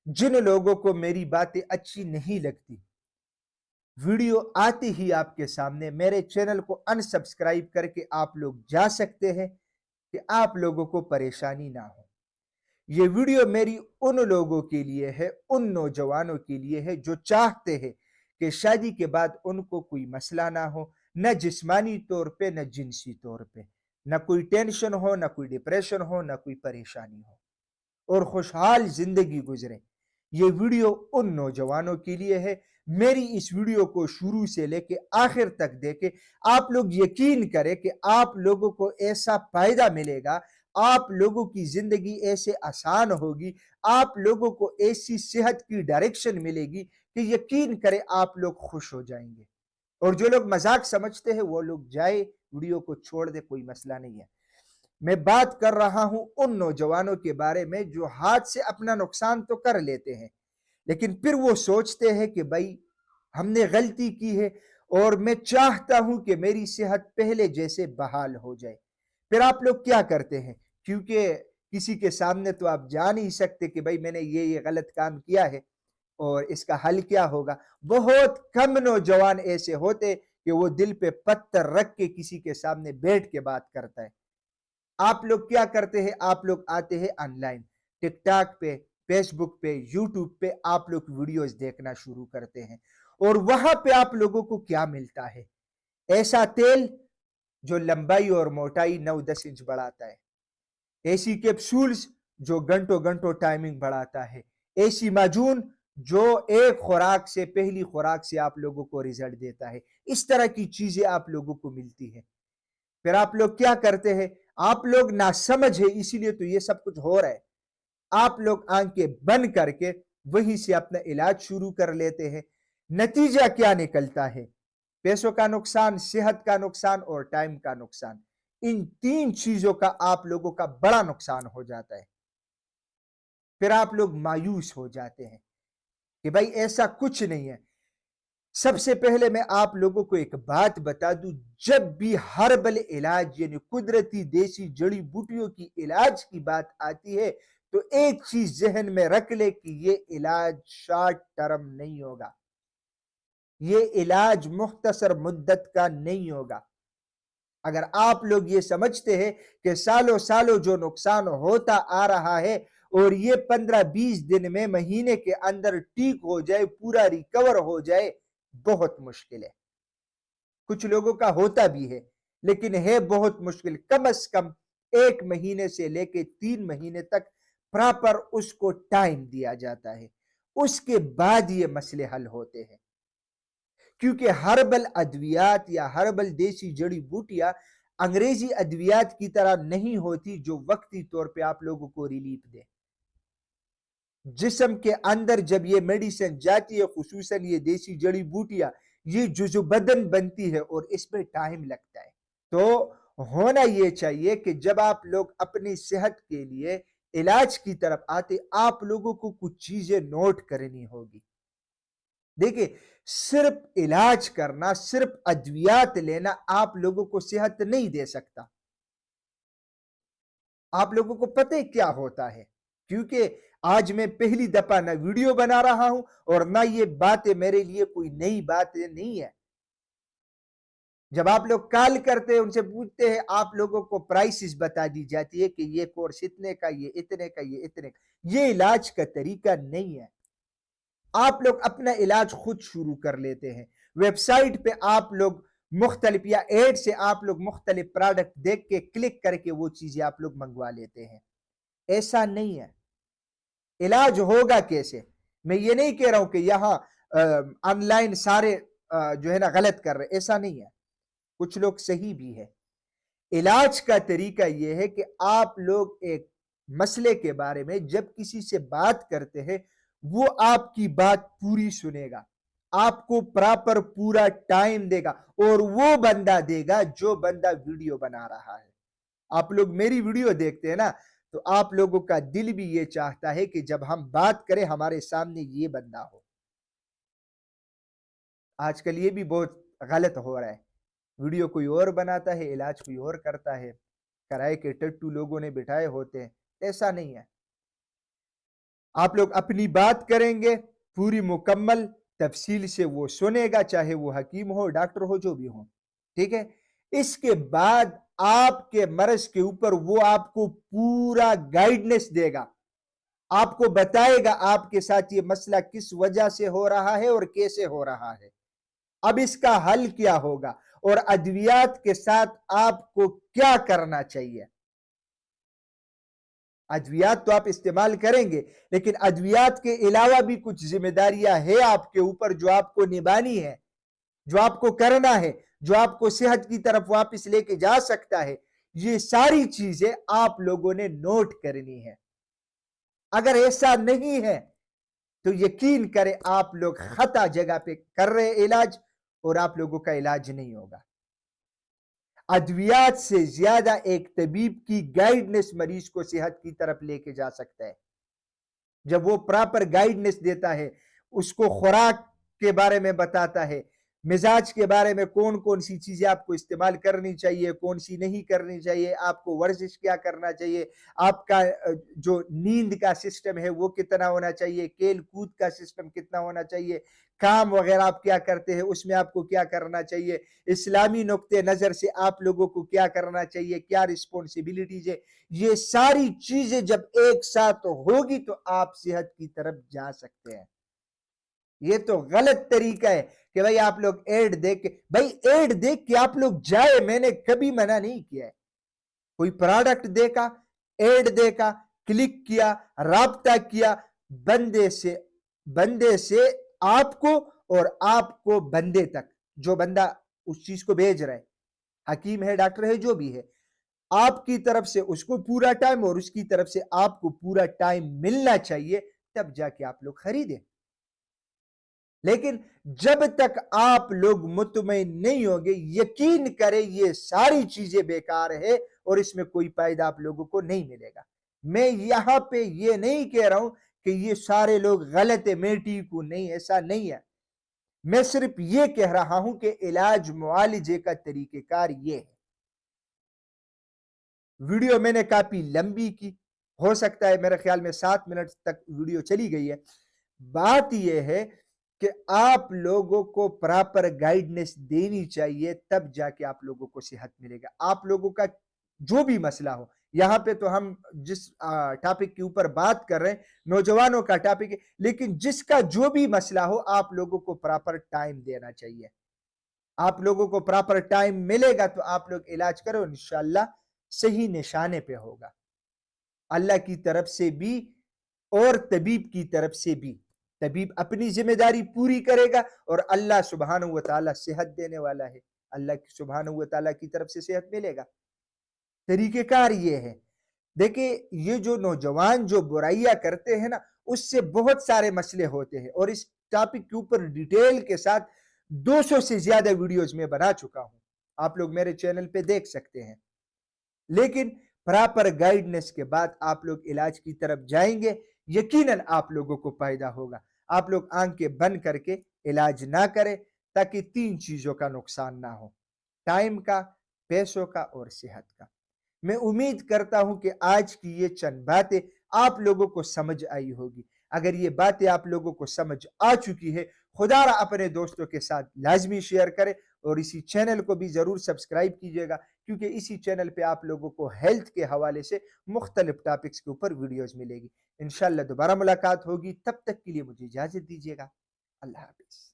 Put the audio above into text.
जिन लोगों को मेरी बातें अच्छी नहीं लगती, वीडियो आते ही आपके सामने मेरे चैनल को अनसब्सक्राइब करके आप लोग जा सकते हैं कि आप लोगों को परेशानी ना हो। ये वीडियो मेरी उन लोगों के लिए है, उन नौजवानों के लिए है जो चाहते हैं कि शादी के बाद उनको कोई मसला ना हो, न जिस्मानी तौर पे न जिनसी तौर पे, न कोई टेंशन हो, न कोई डिप्रेशन हो, न कोई परेशानी हो, और खुशहाल जिंदगी गुजरे। ये वीडियो उन नौजवानों के लिए है। मेरी इस वीडियो को शुरू से लेके आखिर तक देखे, आप लोग यकीन करें कि आप लोगों को ऐसा फायदा मिलेगा, आप लोगों की जिंदगी ऐसे आसान होगी, आप लोगों को ऐसी सेहत की डायरेक्शन मिलेगी कि यकीन करें आप लोग खुश हो जाएंगे। और जो लोग मजाक समझते हैं वो लोग जाए, वीडियो को छोड़ दे, कोई मसला नहीं है। मैं बात कर रहा हूं उन नौजवानों के बारे में जो हाथ से अपना नुकसान तो कर लेते हैं, लेकिन फिर वो सोचते हैं कि भाई हमने गलती की है और मैं चाहता हूं कि मेरी सेहत पहले जैसे बहाल हो जाए। फिर आप लोग क्या करते हैं? क्योंकि किसी के सामने तो आप जा नहीं सकते कि भाई मैंने ये गलत काम किया है और इसका हल क्या होगा। बहुत कम नौजवान ऐसे होते कि वो दिल पे पत्थर रख के किसी के सामने बैठ के बात करता है। आप लोग क्या करते हैं? आप लोग आते हैं ऑनलाइन, टिकटॉक पे, फेसबुक पे, यूट्यूब पे आप लोग वीडियोस देखना शुरू करते हैं, और वहां पे आप लोगों को क्या मिलता है? ऐसा तेल जो लंबाई और मोटाई 9-10 इंच बढ़ाता है, ऐसी कैप्सूल्स जो घंटों घंटों टाइमिंग बढ़ाता है, ऐसी माजून जो एक खुराक से, पहली खुराक से आप लोगों को रिजल्ट देता है। इस तरह की चीजें आप लोगों को मिलती है। फिर आप लोग क्या करते हैं? आप लोग नासमझ है, इसीलिए तो ये सब कुछ हो रहा है। आप लोग आंखें बंद करके वहीं से अपना इलाज शुरू कर लेते हैं। नतीजा क्या निकलता है? पैसों का नुकसान, सेहत का नुकसान और टाइम का नुकसान। इन तीन चीजों का आप लोगों का बड़ा नुकसान हो जाता है। फिर आप लोग मायूस हो जाते हैं कि भाई ऐसा कुछ नहीं है। सबसे पहले मैं आप लोगों को एक बात बता दूं, जब भी हर्बल इलाज यानी कुदरती देसी जड़ी बूटियों की इलाज की बात आती है, तो एक चीज जहन में रख ले कि ये इलाज शॉर्ट टर्म नहीं होगा, ये इलाज मुख्तसर मुद्दत का नहीं होगा। अगर आप लोग ये समझते हैं कि सालों सालों जो नुकसान होता आ रहा है और ये 15-20 दिन में, महीने के अंदर ठीक हो जाए, पूरा रिकवर हो जाए, बहुत मुश्किल है। कुछ लोगों का होता भी है, लेकिन है बहुत मुश्किल। कम से कम 1 महीने से लेके 3 महीने तक प्रॉपर उसको टाइम दिया जाता है, उसके बाद ये मसले हल होते हैं। क्योंकि हर्बल अद्वियात या हर्बल देसी जड़ी बूटियां अंग्रेजी अद्वियात की तरह नहीं होती जो वक्ती तौर पे आप लोगों को रिलीफ दे। जिस्म के अंदर जब ये मेडिसिन जाती है, खुसूसन ये देसी जड़ी बूटियां, ये जुजो बदन बनती है और इसमें टाइम लगता है। तो होना ये चाहिए कि जब आप लोग अपनी सेहत के लिए इलाज की तरफ आते, आप लोगों को कुछ चीजें नोट करनी होगी। देखिए, सिर्फ इलाज करना, सिर्फ अद्वियात लेना आप लोगों को सेहत नहीं दे सकता। आप लोगों को पता है क्या होता है? क्योंकि आज मैं पहली दफा ना वीडियो बना रहा हूं और ना ये बातें मेरे लिए कोई नई बातें नहीं है। जब आप लोग कॉल करते हैं, उनसे पूछते हैं, आप लोगों को प्राइसेस बता दी जाती है कि ये कोर्स इतने का, ये इतने का, ये इतने का। ये इलाज का तरीका नहीं है। आप लोग अपना इलाज खुद शुरू कर लेते हैं। वेबसाइट पे आप लोग मुख्तलिफ या एड से आप लोग मुख्तलिफ प्रोडक्ट देख के क्लिक करके वो चीजें आप लोग मंगवा लेते हैं। ऐसा नहीं है। इलाज होगा कैसे? मैं ये नहीं कह रहा हूं कि यहां ऑनलाइन सारे जो है ना गलत कर रहे, ऐसा नहीं है। कुछ लोग सही भी है। इलाज का तरीका यह है कि आप लोग एक मसले के बारे में जब किसी से बात करते हैं, वो आपकी बात पूरी सुनेगा, आपको प्रॉपर पूरा टाइम देगा, और वो बंदा देगा जो बंदा वीडियो बना रहा है। आप लोग मेरी वीडियो देखते हैं ना, तो आप लोगों का दिल भी ये चाहता है कि जब हम बात करें हमारे सामने ये बंदा हो। आजकल ये भी बहुत गलत हो रहा है। वीडियो कोई और बनाता है, इलाज कोई और करता है। किराए के टट्टू लोगों ने बिठाए होते हैं। ऐसा नहीं है। आप लोग अपनी बात करेंगे पूरी मुकम्मल तफसील से, वो सुनेगा, चाहे वो हकीम हो, डॉक्टर हो, जो भी हो, ठीक है। इसके बाद आपके मर्ज के ऊपर वो आपको पूरा गाइडेंस देगा, आपको बताएगा आपके साथ ये मसला किस वजह से हो रहा है और कैसे हो रहा है, अब इसका हल क्या होगा और अद्वियात के साथ आपको क्या करना चाहिए। अद्वियात तो आप इस्तेमाल करेंगे, लेकिन अद्वियात के अलावा भी कुछ जिम्मेदारियां हैं आपके ऊपर जो आपको निभानी है, जो आपको करना है, जो आपको सेहत की तरफ वापस लेके जा सकता है। ये सारी चीजें आप लोगों ने नोट करनी है। अगर ऐसा नहीं है तो यकीन करें आप लोग खता जगह पे कर रहे इलाज और आप लोगों का इलाज नहीं होगा। अद्वियात से ज्यादा एक तबीब की गाइडनेस मरीज को सेहत की तरफ लेके जा सकता है। जब वो प्रॉपर गाइडनेस देता है, उसको खुराक के बारे में बताता है, मिजाज के बारे में कौन कौन सी चीजें आपको इस्तेमाल करनी चाहिए, कौन सी नहीं करनी चाहिए, आपको वर्जिश क्या करना चाहिए, आपका जो नींद का सिस्टम है वो कितना होना चाहिए, खेल कूद का सिस्टम कितना होना चाहिए, काम वगैरह आप क्या करते हैं उसमें आपको क्या करना चाहिए, इस्लामी नुक्ते नजर से आप लोगों को क्या करना चाहिए, क्या रिस्पॉन्सिबिलिटीज है। ये सारी चीजें जब एक साथ होगी तो आप सेहत की तरफ जा सकते हैं। ये तो गलत तरीका है कि भाई आप लोग एड देख के, भाई एड देख के आप लोग जाए, मैंने कभी मना नहीं किया है। कोई प्रोडक्ट देखा, एड देखा, क्लिक किया, राब्ता किया, बंदे से आपको और आपको बंदे तक, जो बंदा उस चीज को भेज रहा है, हकीम है, डॉक्टर है, जो भी है, आपकी तरफ से उसको पूरा टाइम और उसकी तरफ से आपको पूरा टाइम मिलना चाहिए, तब जाके आप लोग खरीदें। लेकिन जब तक आप लोग मुतमईन नहीं होंगे, यकीन करें ये सारी चीजें बेकार है और इसमें कोई फायदा आप लोगों को नहीं मिलेगा। मैं यहां पे ये नहीं कह रहा हूं कि ये सारे लोग गलत है, मैं ठीक हूं, नहीं, ऐसा नहीं है। मैं सिर्फ ये कह रहा हूं कि इलाज मुआलिजे का तरीकेकार ये है। वीडियो मैंने काफी लंबी की, हो सकता है मेरे ख्याल में 7 मिनट तक वीडियो चली गई है। बात यह है कि आप लोगों को प्रॉपर गाइडेंस देनी चाहिए, तब जाके आप लोगों को सेहत मिलेगा। आप लोगों का जो भी मसला हो, यहां पे तो हम जिस टॉपिक के ऊपर बात कर रहे हैं नौजवानों का टॉपिक है, लेकिन जिसका जो भी मसला हो आप लोगों को प्रॉपर टाइम देना चाहिए। आप लोगों को प्रॉपर टाइम मिलेगा तो आप लोग इलाज करो, इंशाल्लाह सही निशाने पे होगा, अल्लाह की तरफ से भी और तबीब की तरफ से भी। तबीब अपनी जिम्मेदारी पूरी करेगा और अल्लाह सुब्हानहू व तआला सेहत देने वाला है, अल्लाह की सुब्हानहू व तआला की तरफ से सेहत मिलेगा। तरीकेकार ये है। देखिए, ये जो नौजवान जो बुराइयां करते हैं ना, उससे बहुत सारे मसले होते हैं और इस टॉपिक के ऊपर डिटेल के साथ 200 से ज्यादा वीडियोज में बना चुका हूं, आप लोग मेरे चैनल पे देख सकते हैं। लेकिन प्रॉपर गाइडेंस के बाद आप लोग इलाज की तरफ जाएंगे, यकीनन आप लोगों को फायदा होगा। आप लोग आंखें बंद करके इलाज ना करें, ताकि 3 चीजों का नुकसान ना हो, टाइम का, पैसों का और सेहत का। मैं उम्मीद करता हूं कि आज की ये चंद बातें आप लोगों को समझ आई होगी। अगर ये बातें आप लोगों को समझ आ चुकी है, खुदारा अपने दोस्तों के साथ लाजमी शेयर करें और इसी चैनल को भी जरूर सब्सक्राइब कीजिएगा, क्योंकि इसी चैनल पे आप लोगों को हेल्थ के हवाले से मुख्तलिफ टॉपिक्स के ऊपर वीडियोज मिलेगी। इंशाल्लाह दोबारा मुलाकात होगी, तब तक के लिए मुझे इजाजत दीजिएगा। अल्लाह हाफिज।